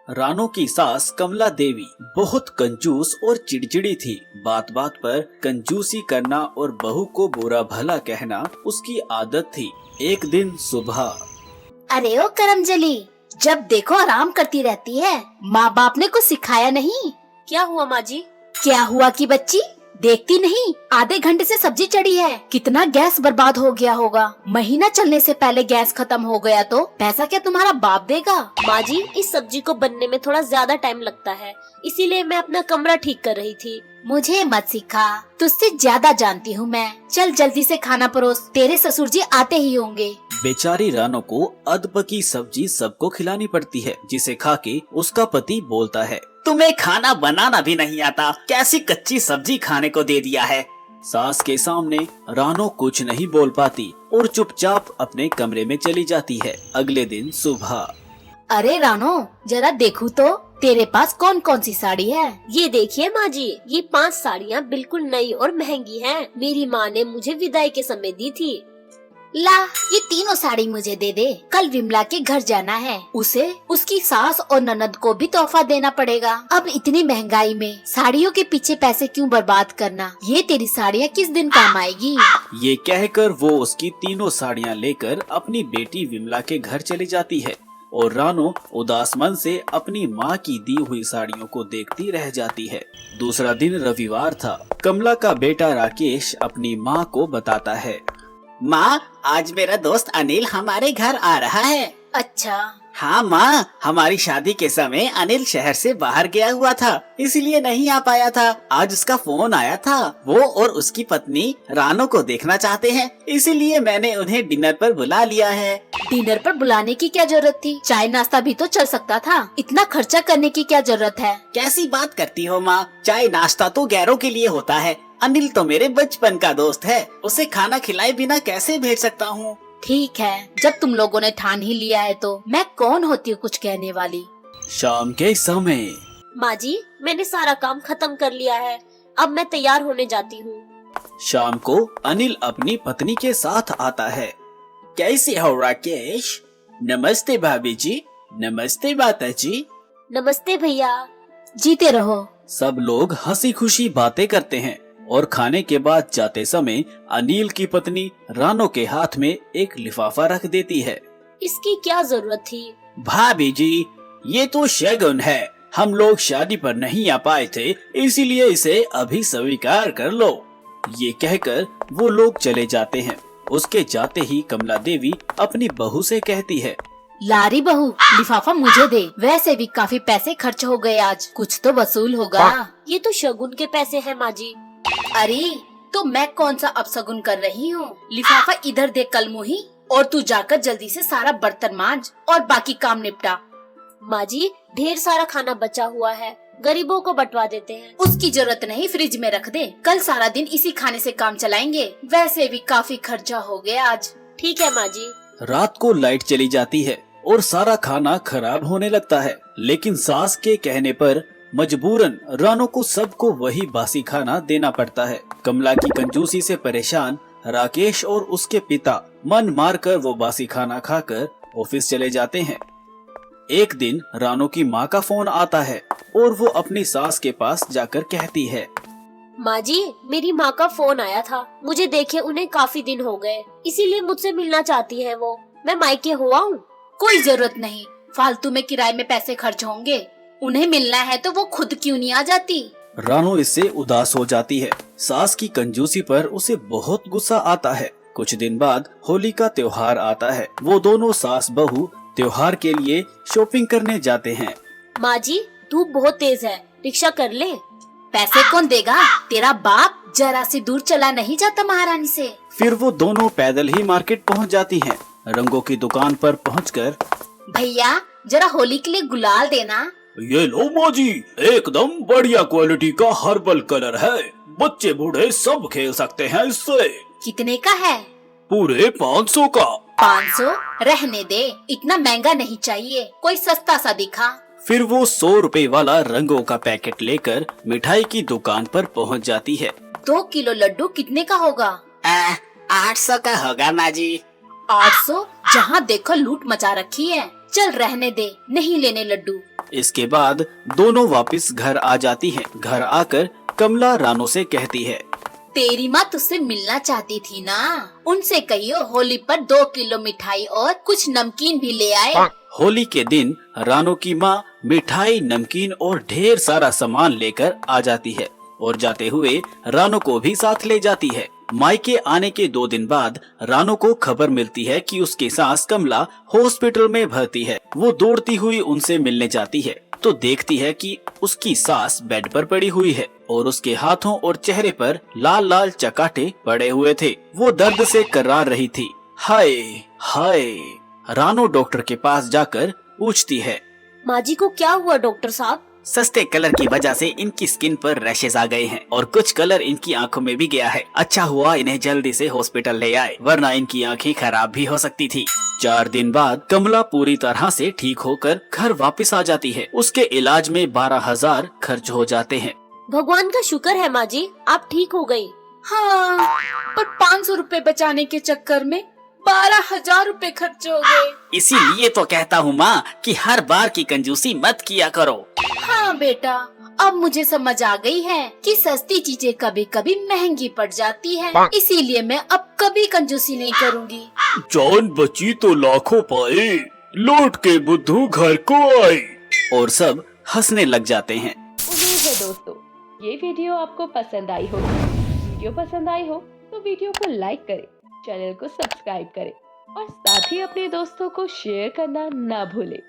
रानो की सास कमला देवी बहुत कंजूस और चिड़चिड़ी थी। बात बात पर कंजूसी करना और बहू को बुरा भला कहना उसकी आदत थी। एक दिन सुबह, अरे ओ करमजली, जब देखो आराम करती रहती है। माँ बाप ने कुछ सिखाया नहीं? क्या हुआ माँ जी? क्या हुआ कि बच्ची देखती नहीं, आधे घंटे से सब्जी चढ़ी है। कितना गैस बर्बाद हो गया होगा। महीना चलने से पहले गैस खत्म हो गया तो पैसा क्या तुम्हारा बाप देगा? माँ जी, इस सब्जी को बनने में थोड़ा ज्यादा टाइम लगता है, इसीलिए मैं अपना कमरा ठीक कर रही थी। मुझे मत सिखा, तुझसे ज्यादा जानती हूँ मैं। चल जल्दी से खाना परोस, तेरे ससुर जी आते ही होंगे। बेचारी रानो को अधपकी सब्जी सबको खिलानी पड़ती है, जिसे खा के उसका पति बोलता है, तुम्हें खाना बनाना भी नहीं आता, कैसी कच्ची सब्जी खाने को दे दिया है। सास के सामने रानो कुछ नहीं बोल पाती और चुपचाप अपने कमरे में चली जाती है। अगले दिन सुबह, अरे रानो, जरा देखूं तो तेरे पास कौन कौन सी साड़ी है? ये देखिए माँ जी, ये 5 साड़ियाँ बिल्कुल नई और महंगी हैं। मेरी माँ ने मुझे विदाई के समय दी थी। ला, ये तीनों साड़ी मुझे दे दे। कल विमला के घर जाना है, उसे उसकी सास और ननद को भी तोहफा देना पड़ेगा। अब इतनी महंगाई में साड़ियों के पीछे पैसे क्यों बर्बाद करना? ये तेरी साड़ियाँ किस दिन काम आएगी? ये कहकर वो उसकी तीनों साड़ियाँ लेकर अपनी बेटी विमला के घर चली जाती है और रानो उदास मन से अपनी माँ की दी हुई साड़ियों को देखती रह जाती है। दूसरा दिन रविवार था। कमला का बेटा राकेश अपनी माँ को बताता है, माँ, आज मेरा दोस्त अनिल हमारे घर आ रहा है। अच्छा। हाँ माँ, हमारी शादी के समय अनिल शहर से बाहर गया हुआ था, इसलिए नहीं आ पाया था। आज उसका फोन आया था, वो और उसकी पत्नी रानो को देखना चाहते हैं, इसीलिए मैंने उन्हें डिनर पर बुला लिया है। डिनर पर बुलाने की क्या जरूरत थी? चाय नाश्ता भी तो चल सकता था। इतना खर्चा करने की क्या जरूरत है? कैसी बात करती हो माँ, चाय नाश्ता तो गैरों के लिए होता है। अनिल तो मेरे बचपन का दोस्त है, उसे खाना खिलाए बिना कैसे भेज सकता हूँ। ठीक है, जब तुम लोगों ने ठान ही लिया है तो मैं कौन होती हूँ कुछ कहने वाली। शाम के समय, माँ जी, मैंने सारा काम खत्म कर लिया है, अब मैं तैयार होने जाती हूँ। शाम को अनिल अपनी पत्नी के साथ आता है। कैसे हो राकेश? नमस्ते भाभी जी। नमस्ते माता जी। नमस्ते भैया। जीते रहो। सब लोग हंसी खुशी बातें करते हैं और खाने के बाद जाते समय अनिल की पत्नी रानो के हाथ में एक लिफाफा रख देती है। इसकी क्या जरूरत थी? भाभी जी, ये तो शगुन है, हम लोग शादी पर नहीं आ पाए थे, इसीलिए इसे अभी स्वीकार कर लो। ये कहकर वो लोग चले जाते हैं। उसके जाते ही कमला देवी अपनी बहू से कहती है, लारी बहू, लिफाफा मुझे दे। वैसे भी काफी पैसे खर्च हो गए आज, कुछ तो वसूल होगा। ये तो शगुन के पैसे हैं माँ जी। अरे तो मैं कौन सा अपशगुन कर रही हूँ? लिफाफा इधर दे कलमुही, और तू जाकर जल्दी से सारा बर्तन मांज और बाकी काम निपटा। माँ जी, ढेर सारा खाना बचा हुआ है, गरीबों को बंटवा देते हैं। उसकी जरूरत नहीं, फ्रिज में रख दे। कल सारा दिन इसी खाने से काम चलाएंगे, वैसे भी काफी खर्चा हो गया आज। ठीक है माँ जी। रात को लाइट चली जाती है और सारा खाना खराब होने लगता है, लेकिन सास के कहने पर मजबूरन रानो को सबको वही बासी खाना देना पड़ता है। कमला की कंजूसी से परेशान राकेश और उसके पिता मन मारकर वो बासी खाना खाकर ऑफिस चले जाते हैं। एक दिन रानो की माँ का फोन आता है और वो अपनी सास के पास जाकर कहती है, माँ जी, मेरी माँ का फोन आया था, मुझे देखे उन्हें काफी दिन हो गए, इसीलिए मुझसे मिलना चाहती है वो। मैं मायके हुआ हूँ। कोई जरूरत नहीं, फालतू में किराए में पैसे खर्च होंगे। उन्हें मिलना है तो वो खुद क्यों नहीं आ जाती? रानो इससे उदास हो जाती है। सास की कंजूसी पर उसे बहुत गुस्सा आता है। कुछ दिन बाद होली का त्योहार आता है। वो दोनों सास बहू त्योहार के लिए शॉपिंग करने जाते हैं। माँ जी, धूप बहुत तेज है, रिक्शा कर ले। पैसे कौन देगा? तेरा बाप जरा सी दूर चला नहीं जाता महारानी से। फिर वो दोनों पैदल ही मार्केट पहुंच जाती हैं। रंगों की दुकान पर पहुंचकर, भैया जरा होली के लिए गुलाल देना। ये लो माँ जी, एकदम बढ़िया क्वालिटी का हर्बल कलर है, बच्चे बूढ़े सब खेल सकते हैं इससे। कितने का है? पूरे 500 का। 500? रहने दे, इतना महंगा नहीं चाहिए, कोई सस्ता सा दिखा। फिर वो 100 रुपए वाला रंगों का पैकेट लेकर मिठाई की दुकान पर पहुंच जाती है। 2 किलो लड्डू कितने का होगा? 800 का होगा माँ जी। 800? जहाँ देखो लूट मचा रखी है। चल रहने दे, नहीं लेने लड्डू। इसके बाद दोनों वापस घर आ जाती हैं। घर आकर कमला रानू से कहती है, तेरी माँ तुझसे मिलना चाहती थी ना, उनसे कहियो होली पर 2 किलो मिठाई और कुछ नमकीन भी ले आए। होली के दिन रानू की माँ मिठाई, नमकीन और ढेर सारा सामान लेकर आ जाती है और जाते हुए रानू को भी साथ ले जाती है। मायके आने के 2 दिन बाद रानू को खबर मिलती है कि उसकी सास कमला हॉस्पिटल में भर्ती है। वो दौड़ती हुई उनसे मिलने जाती है तो देखती है कि उसकी सास बेड पर पड़ी हुई है और उसके हाथों और चेहरे पर लाल लाल चकाटे पड़े हुए थे। वो दर्द से करार रही थी। हाय हाय। रानू डॉक्टर के पास जाकर पूछती है, माँ जी को क्या हुआ डॉक्टर साहब? सस्ते कलर की वजह से इनकी स्किन पर रैशेस आ गए हैं और कुछ कलर इनकी आंखों में भी गया है। अच्छा हुआ इन्हें जल्दी से हॉस्पिटल ले आए, वरना इनकी आंखें खराब भी हो सकती थी। 4 दिन बाद कमला पूरी तरह से ठीक होकर घर वापस आ जाती है। उसके इलाज में 12,000 खर्च हो जाते हैं। भगवान का शुक्र है माँ जी, आप ठीक हो गई। हाँ, पर 500 रुपए बचाने के चक्कर में 12,000 रुपए खर्च हो गए। इसीलिए तो कहता हूँ माँ कि हर बार की कंजूसी मत किया करो। हाँ बेटा, अब मुझे समझ आ गई है कि सस्ती चीजें कभी कभी महंगी पड़ जाती है, इसीलिए मैं अब कभी कंजूसी नहीं करूँगी। जान बची तो लाखों पाए, लौट के बुद्धू घर को आए। और सब हंसने लग जाते हैं। उम्मीद है दोस्तों ये वीडियो आपको पसंद आई होगी। वीडियो पसंद आई हो तो वीडियो को लाइक करें, चैनल को सब्सक्राइब करें और साथ ही अपने दोस्तों को शेयर करना ना भूलें।